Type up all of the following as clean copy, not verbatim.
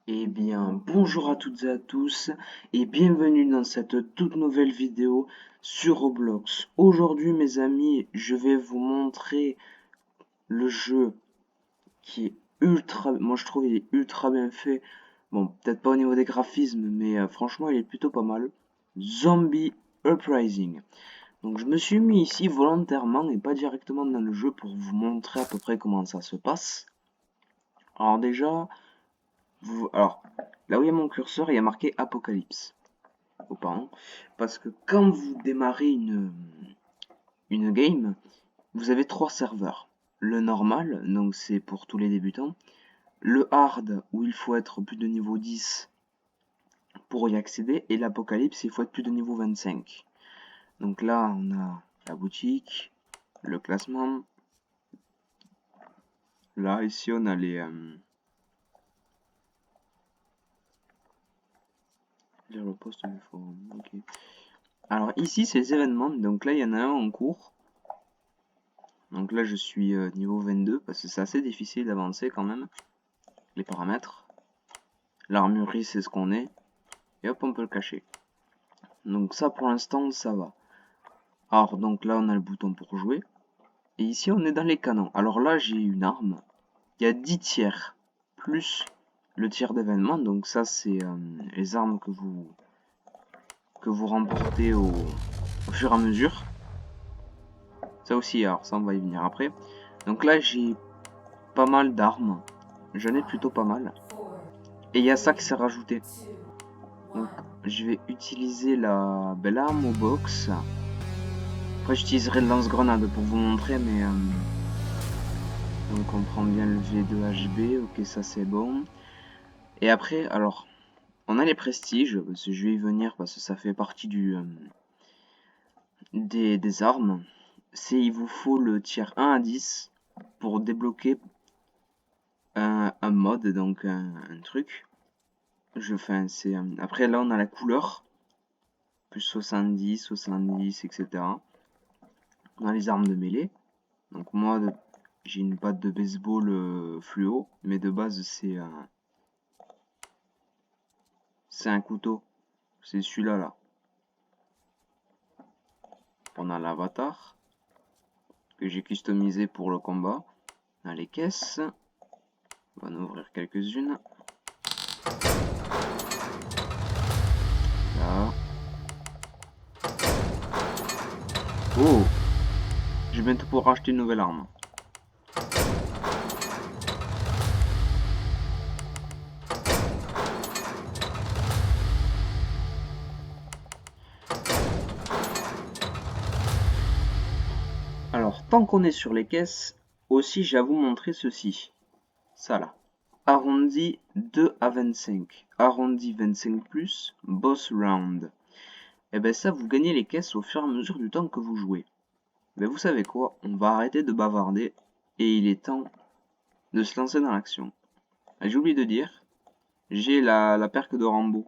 Eh bien, bonjour à toutes et à tous et bienvenue dans cette toute nouvelle vidéo sur Roblox. Aujourd'hui, mes amis, je vais vous montrer le jeu qui est moi je trouve il est ultra bien fait. Bon, peut-être pas au niveau des graphismes, mais franchement, il est plutôt pas mal. Zombie Uprising. Donc, je me suis mis ici volontairement et pas directement dans le jeu pour vous montrer à peu près comment ça se passe. Alors déjà, alors, là où il y a mon curseur, il y a marqué Apocalypse. Auparavant. Parce que quand vous démarrez une game, vous avez trois serveurs. Le normal, donc c'est pour tous les débutants. Le hard, où il faut être plus de niveau 10 pour y accéder. Et l'apocalypse, il faut être plus de niveau 25. Donc là, on a la boutique, le classement. Là, ici, on a le poste du forum. Ok. Alors ici, c'est les événements. Donc là, il y en a un en cours. Donc là, je suis niveau 22 parce que c'est assez difficile d'avancer quand même. Les paramètres. L'armurerie, c'est ce qu'on est. Et hop, on peut le cacher. Donc ça, pour l'instant, ça va. Alors, donc là, on a le bouton pour jouer. Et ici, on est dans les canons. Alors là, j'ai une arme. Il y a 10 tiers. Plus le tiers d'événement. Donc ça, c'est les armes que vous remportez au fur et à mesure. Ça aussi, alors ça, on va y venir après. Donc là, j'ai pas mal d'armes. J'en ai plutôt pas mal. Et il y a ça qui s'est rajouté. Donc, je vais utiliser l'arme au box. Après, j'utiliserai le lance-grenade pour vous montrer, mais... donc, on prend bien le V2HB. Ok, ça, c'est bon. Et après, alors, on a les prestiges. Parce que je vais y venir parce que ça fait partie des armes. Il vous faut le tiers 1 à 10 pour débloquer un mode, donc un truc. Après, là, on a la couleur. Plus 70, 70, etc. On a les armes de mêlée. Donc moi, j'ai une batte de baseball fluo, mais de base, c'est un couteau. C'est celui-là, là. On a l'avatar, que j'ai customisé pour le combat. On a les caisses. On va en ouvrir quelques-unes. Là. Oh! Je vais bientôt pouvoir acheter une nouvelle arme. Alors, tant qu'on est sur les caisses, aussi j'ai à vous montrer ceci. Ça là. Arrondi 2 à 25. Arrondi 25 plus, boss round. Et ben ça, vous gagnez les caisses au fur et à mesure du temps que vous jouez. Mais vous savez quoi? On va arrêter de bavarder et il est temps de se lancer dans l'action. J'ai oublié de dire, j'ai la perque de Rambo.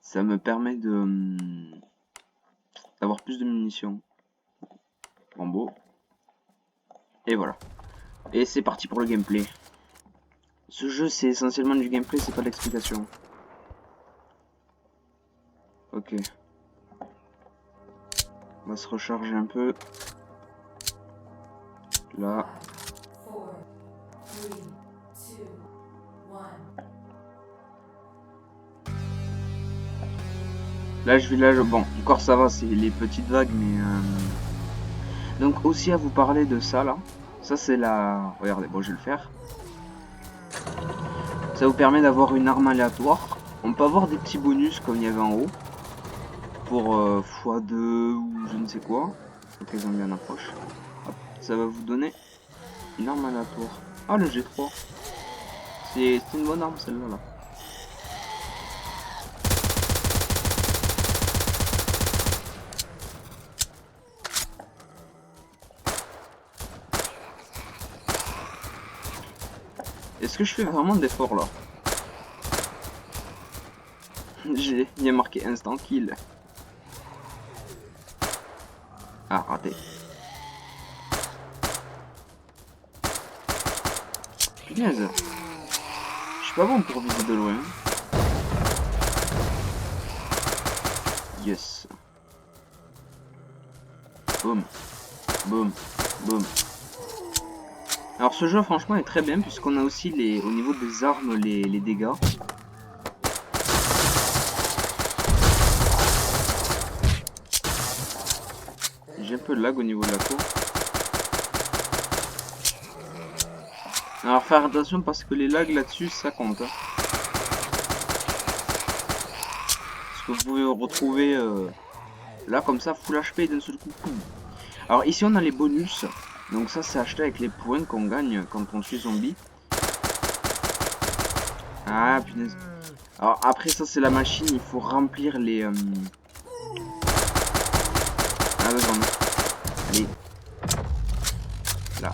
Ça me permet d'avoir plus de munitions. Rambo. Et voilà. Et c'est parti pour le gameplay. Ce jeu, c'est essentiellement du gameplay, c'est pas de l'explication. Ok. On va se recharger un peu. Là. Bon, encore ça va, c'est les petites vagues, mais... Donc aussi à vous parler de ça, là. Ça, c'est la... Regardez, bon, je vais le faire. Ça vous permet d'avoir une arme aléatoire. On peut avoir des petits bonus, comme il y avait en haut. Pour x2 ou je ne sais quoi. Ok, zombie en approche. Hop, ça va vous donner une arme aléatoire. Ah, le G3. C'est une bonne arme, celle-là, là. Est-ce que je fais vraiment d'efforts là? Il y a marqué instant kill. Ah, raté. Punaise. Je suis pas bon pour viser de loin. Yes. Boum. Boum. Boum. Alors ce jeu franchement est très bien puisqu'on a aussi au niveau des armes les dégâts. J'ai un peu de lag au niveau de la cour. Alors faire attention parce que les lags là-dessus ça compte. Hein. Parce que vous pouvez retrouver là comme ça full HP d'un seul coup. Alors ici on a les bonus. Donc ça c'est acheté avec les points qu'on gagne quand on tue zombie. Ah punaise. Alors après ça c'est la machine, il faut remplir les... Ah d'accord. Allez. Là.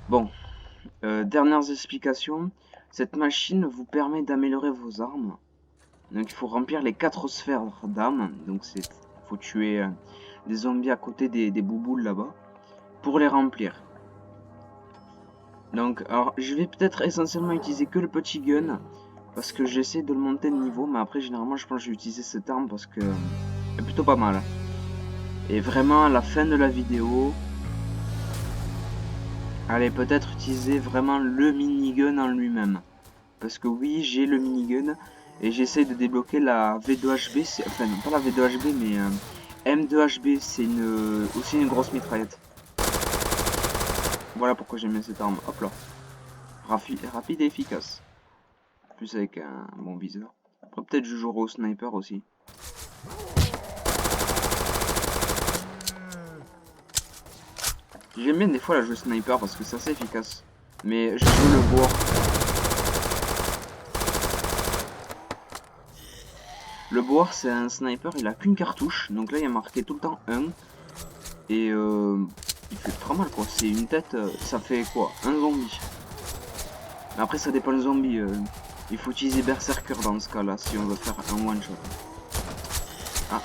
Bon. Dernières explications. Cette machine vous permet d'améliorer vos armes. Donc il faut remplir les 4 sphères d'âme. Donc c'est... faut tuer des zombies à côté des bouboules là-bas. Pour les remplir. Donc, alors, je vais peut-être essentiellement utiliser que le petit gun. Parce que j'essaie de le monter de niveau. Mais après, généralement, je pense que je vais utiliser cette arme parce que... elle est plutôt pas mal. Et vraiment, à la fin de la vidéo... allez, peut-être utiliser vraiment le minigun en lui-même. Parce que oui, j'ai le minigun. Et j'essaie de débloquer la V2HB. Enfin, non, pas la V2HB, mais... M2HB, c'est aussi une grosse mitraillette. Voilà pourquoi j'aime bien cette arme. Hop là. Rapide et efficace. Plus avec un bon viseur. Après peut-être je jouerai au sniper aussi. J'aime bien des fois la jouer sniper parce que c'est assez efficace. Mais je joue le board. Le board c'est un sniper, il a qu'une cartouche. Donc là il y a marqué tout le temps 1. Et il fait très mal quoi. C'est une tête, ça fait quoi? Un zombie. Mais après ça dépend le zombie. Il faut utiliser Berserker dans ce cas là si on veut faire un one shot. Ah.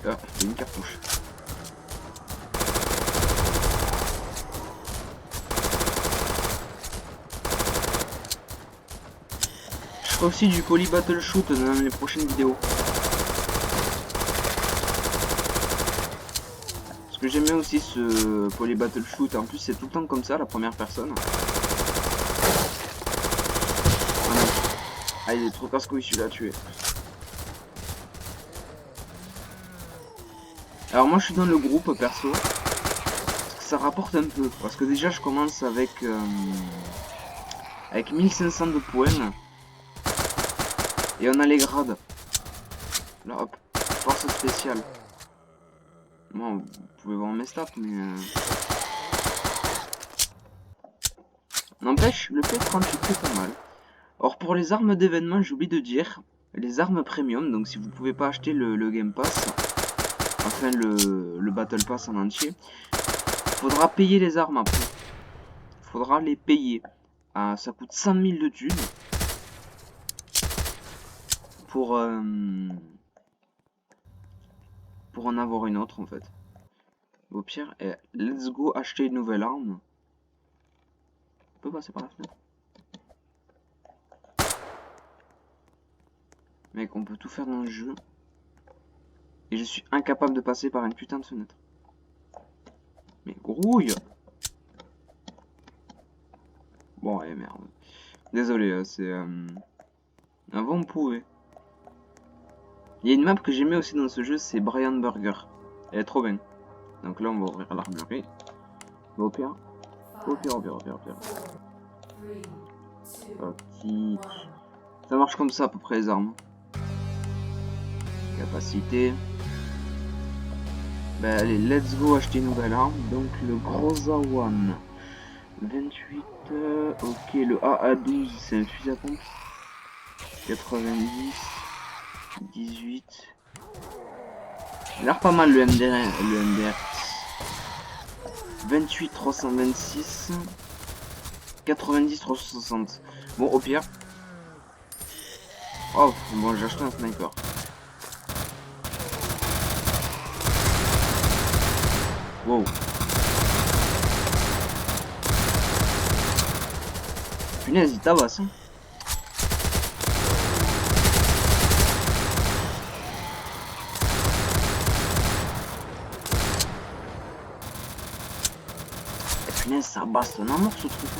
Ah, j'ai une cartouche. Je ferai aussi du poly battle shoot dans les prochaines vidéos. Parce que j'aime bien aussi ce poly battle shoot. En plus c'est tout le temps comme ça, la première personne. Ah il est trop casse-couille celui-là à tuer. Alors moi je suis dans le groupe perso. Parce que ça rapporte un peu. Parce que déjà je commence avec 1500 de points. Et on a les grades. Là hop, force spéciale. Bon, vous pouvez voir mes stats, mais... n'empêche, le P38 est pas mal. Or, pour les armes d'événement, j'oublie de dire, les armes premium, donc si vous pouvez pas acheter le Game Pass, enfin le Battle Pass en entier, faudra payer les armes après. Faudra les payer. Ah, ça coûte 100 000 de thunes. Pour en avoir une autre en fait. Au pire, let's go acheter une nouvelle arme. On peut passer par la fenêtre. Mec, on peut tout faire dans le jeu. Et je suis incapable de passer par une putain de fenêtre. Mais grouille. Bon, allez, merde. Désolé, c'est... Avant, on pouvait. Il y a une map que j'aimais aussi dans ce jeu, c'est Brian Burger. Elle est trop bien. Donc là, on va ouvrir l'armurerie. Au pire. Au pire. Ok. Ça marche comme ça à peu près les armes. Capacité. Bah allez, let's go acheter une nouvelle arme. Donc le Groza One. 28. Ok, le AA12, c'est un fusil à pompe. 90. 18. Il a l'air pas mal le MDR. 28 326. 90 360. Bon, au pire. Oh, bon, j'ai acheté un sniper. Wow. Punaise, il tabasse, hein. Et punaise, ça bastonne en mort ce truc.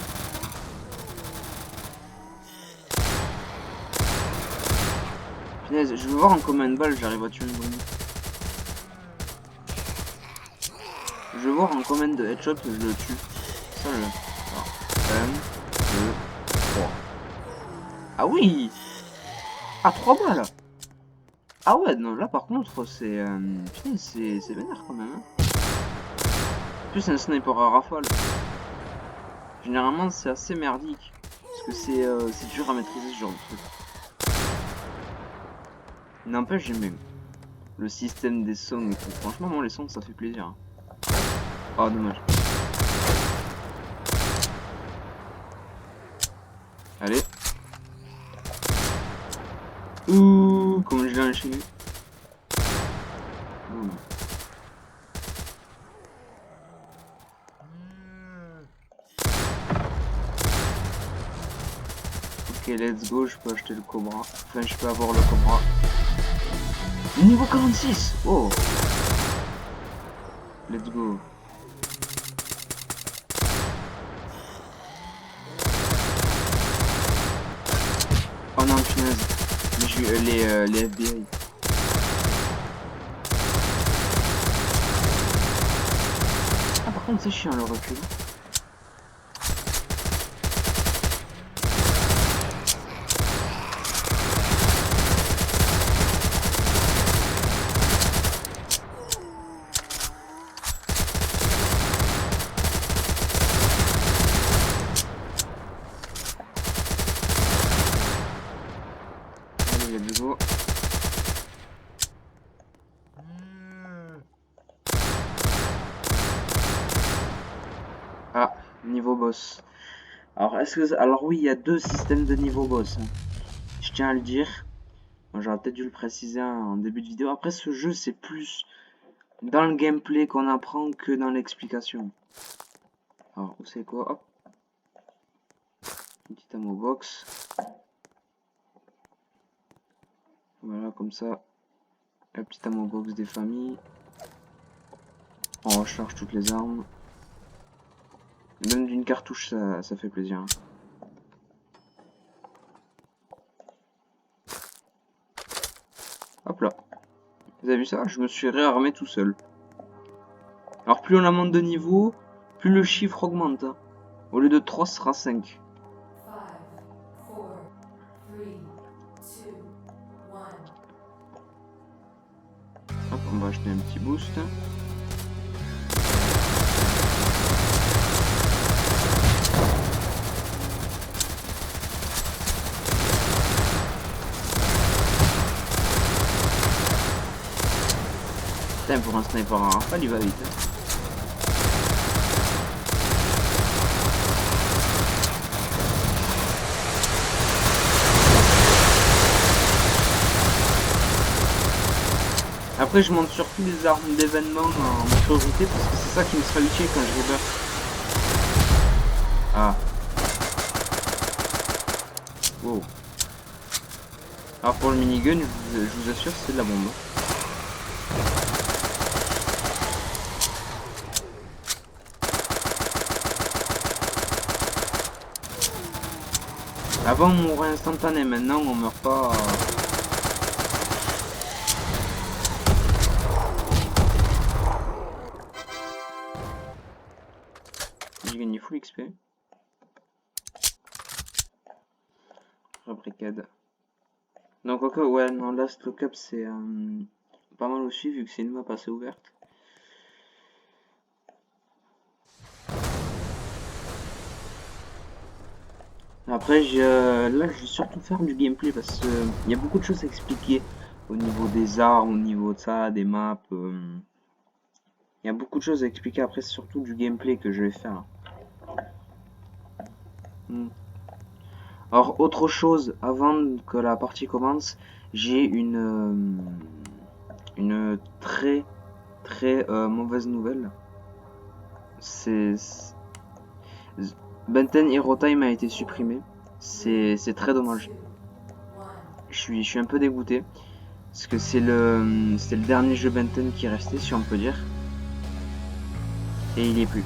Punaise, je veux voir en combien de balles j'arrive à tuer une bombe. Je veux voir en combien de headshots je le tue. Ça le. 1, 2, 3. Ah oui! Ah, 3 balles! Ah ouais, non, là par contre, c'est. Putain, c'est vénère quand même. Hein. En plus, c'est un sniper à rafale. Généralement, c'est assez merdique. Parce que c'est dur à maîtriser ce genre de truc. N'empêche, j'aime bien le système des sons et tout. Franchement, moi, les sons, ça fait plaisir. Hein. Oh, dommage. Allez. Ouh, comment je l'ai enchaîné. Ouh. Ok, let's go, je peux acheter le Cobra. Enfin, je peux avoir le Cobra. Niveau 46. Oh. Let's go. Oh non, punaise. Les FBI. Ah, par contre, c'est chiant le recul. Allez, let's go. Ah, niveau boss. Alors oui, il y a 2 systèmes de niveau boss. Hein. Je tiens à le dire. J'aurais peut-être dû le préciser en début de vidéo. Après, ce jeu, c'est plus dans le gameplay qu'on apprend que dans l'explication. Alors, c'est quoi? Hop. Une petite ammo box. Voilà, comme ça. La petite ammo box des familles. On recharge toutes les armes. Même d'une cartouche, ça fait plaisir. Hein. Hop là. Vous avez vu ça? Je me suis réarmé tout seul. Alors plus on monte de niveau, plus le chiffre augmente. Hein. Au lieu de 3, ce sera 5. Hop, on va acheter un petit boost. Putain, pour un sniper en rafale, il va vite. Hein. Après, je monte surtout les armes d'événement en priorité parce que c'est ça qui me sera utile quand je reburst. Ah. Wow. Alors pour le minigun, je vous assure, c'est de la bombe. Avant on mourait instantané, maintenant on meurt pas. J'ai gagné full XP. Fabricade. Donc ok, ouais, non, là Stock Up c'est pas mal aussi vu que c'est une map assez ouverte. Après, là, je vais surtout faire du gameplay parce qu'il y a beaucoup de choses à expliquer au niveau des armes, au niveau de ça, des maps. Il y a beaucoup de choses à expliquer. Après, c'est surtout du gameplay que je vais faire. Alors, autre chose, avant que la partie commence, j'ai une très mauvaise nouvelle. c'est... Benten Hero Time a été supprimé. C'est très dommage. Je suis un peu dégoûté. Parce que c'était le dernier jeu Benten qui restait, si on peut dire. Et il est plus.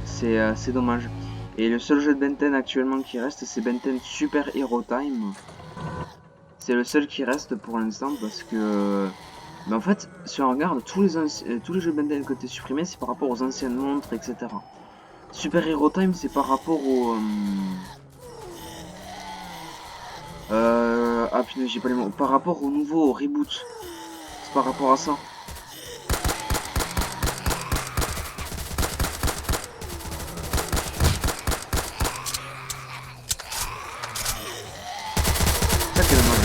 C'est dommage. Et le seul jeu de Benten actuellement qui reste, c'est Benten Super Hero Time. C'est le seul qui reste pour l'instant parce que... Mais en fait, si on regarde, tous les jeux Benten qui ont été supprimés, c'est par rapport aux anciennes montres, etc. Super Hero Time, c'est par rapport au... Ah putain, j'ai pas les mots. Par rapport au nouveau, au reboot. C'est par rapport à ça. C'est ça qui est dommage.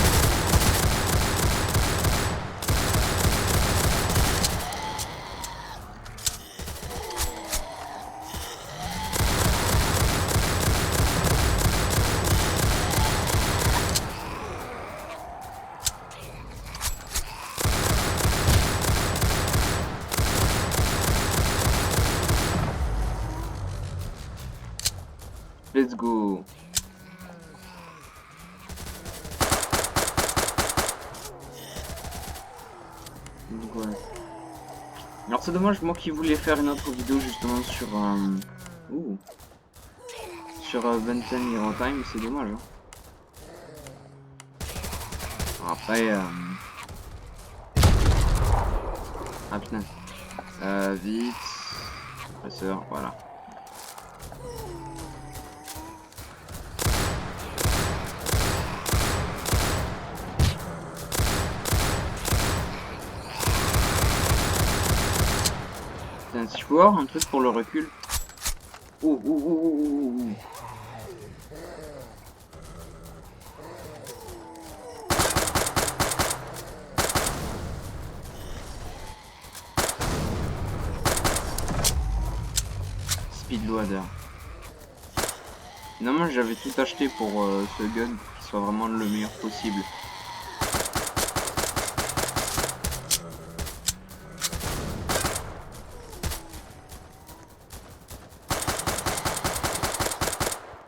Let's go. Donc, ouais. Alors c'est dommage, moi qui voulais faire une autre vidéo justement sur... sur Benten Hero Time, c'est dommage. Hein. Après... Ah putain. Vite. Presseur, voilà. Putain, si je peux avoir un truc pour le recul. Oh, oh, oh, oh, oh, oh. Speedloader. Finalement, j'avais tout acheté pour ce gun, pour qu'il soit vraiment le meilleur possible.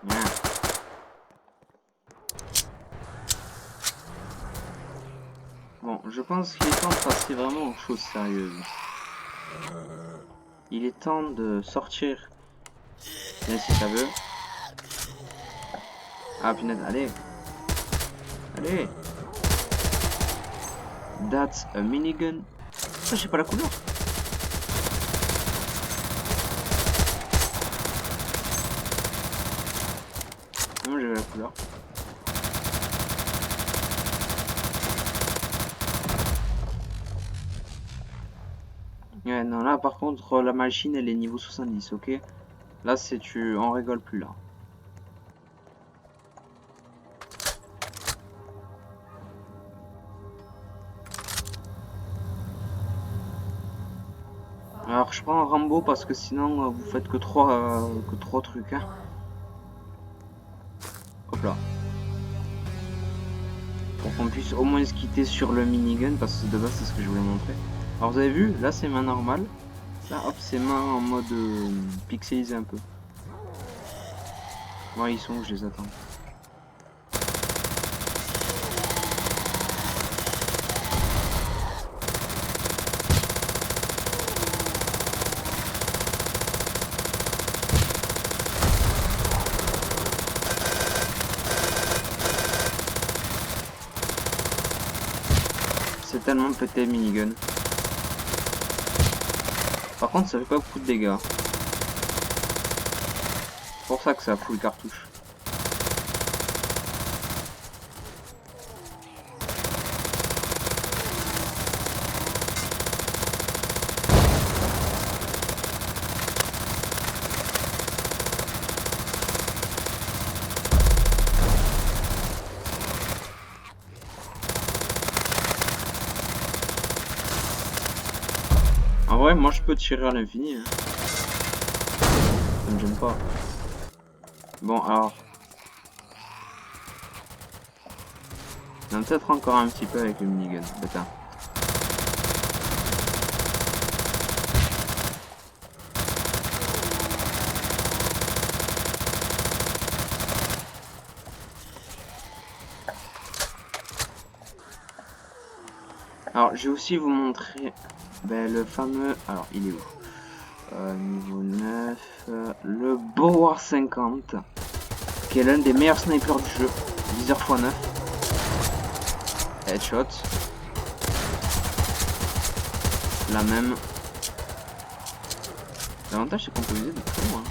Bien. Bon, je pense qu'il est temps de passer vraiment aux choses sérieuses. Il est temps de sortir. Bien si ça veut. Ah punaise, allez. Allez. That's a minigun. Ah, j'ai pas la couleur. Non, j'avais la couleur. Ouais, non, là par contre, la machine elle est niveau 70, ok? Là, c'est on rigole plus là. Alors, je prends un Rambo parce que sinon, vous faites que trois trucs, hein. Hop là. Pour qu'on puisse au moins se quitter sur le minigun parce que de base, c'est ce que je voulais montrer. Alors, vous avez vu, là, c'est main normale. Là, hop, c'est main en mode pixelisé un peu. Ouais, ils sont où, je les attends. C'est tellement pété le minigun. Par contre, ça fait pas beaucoup de dégâts. C'est pour ça que ça fout le cartouche. En vrai, moi je peux tirer à l'infini. Hein. Ça me gêne pas. Bon, alors. Il y en a peut-être encore un petit peu avec le minigun. Putain. Alors, je vais aussi vous montrer le fameux... Alors, il est où? Niveau 9, le Bauer 50, qui est l'un des meilleurs snipers du jeu. Viseur x9. Headshot. La même. L'avantage, c'est qu'on peut viser de très loin.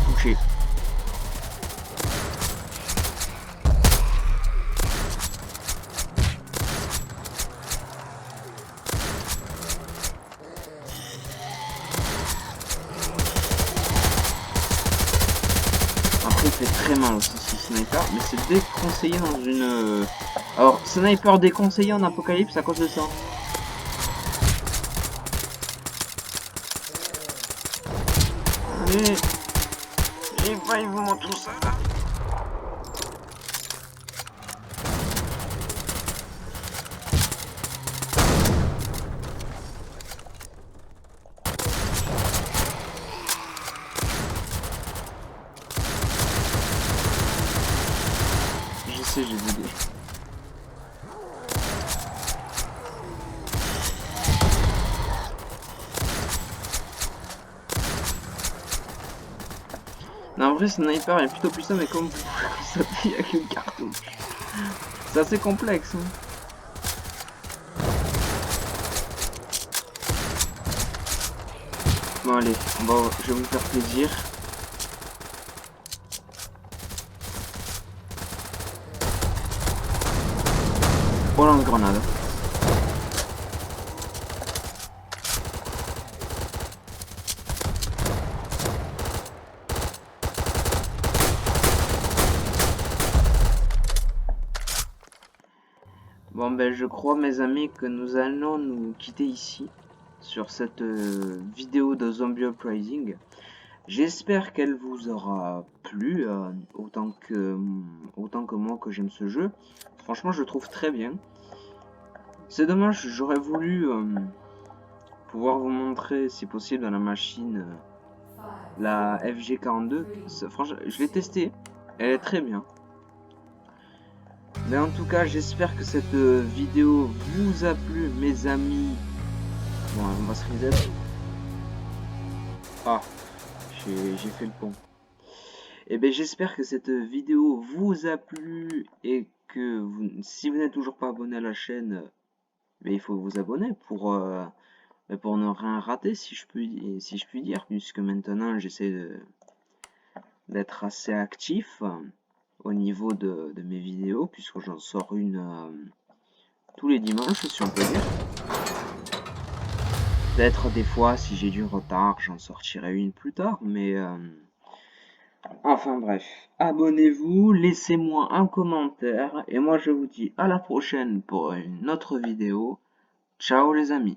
Touché. Après, il fait très mal aussi ce sniper, mais c'est déconseillé dans une... Alors, sniper déconseillé en apocalypse à cause de ça. Mais... j'ai failli vous montrer tout ça. Je sais, j'ai bugué. Non, en vrai, sniper est plutôt puissant, mais comme ça il n'y a qu'une cartouche. C'est assez complexe. Hein. Bon, allez, je vais vous faire plaisir. Oh, lance-grenade. Bon je crois mes amis que nous allons nous quitter ici sur cette vidéo de Zombie Uprising. J'espère qu'elle vous aura plu autant que moi que j'aime ce jeu. Franchement je le trouve très bien. C'est dommage, j'aurais voulu pouvoir vous montrer si possible dans la machine la FG42. Franchement je l'ai testée, elle est très bien. Mais en tout cas, j'espère que cette vidéo vous a plu, mes amis. Bon, on va se reset. Ah, j'ai fait le pont. Et bien, j'espère que cette vidéo vous a plu et que si vous n'êtes toujours pas abonné à la chaîne, il faut vous abonner pour ne rien rater, si je puis dire, puisque maintenant j'essaie d'être assez actif au niveau de mes vidéos, puisque j'en sors une tous les dimanches, si on peut dire. Peut-être des fois, si j'ai du retard, j'en sortirai une plus tard, mais enfin bref. Abonnez-vous, laissez-moi un commentaire, et moi je vous dis à la prochaine pour une autre vidéo. Ciao les amis.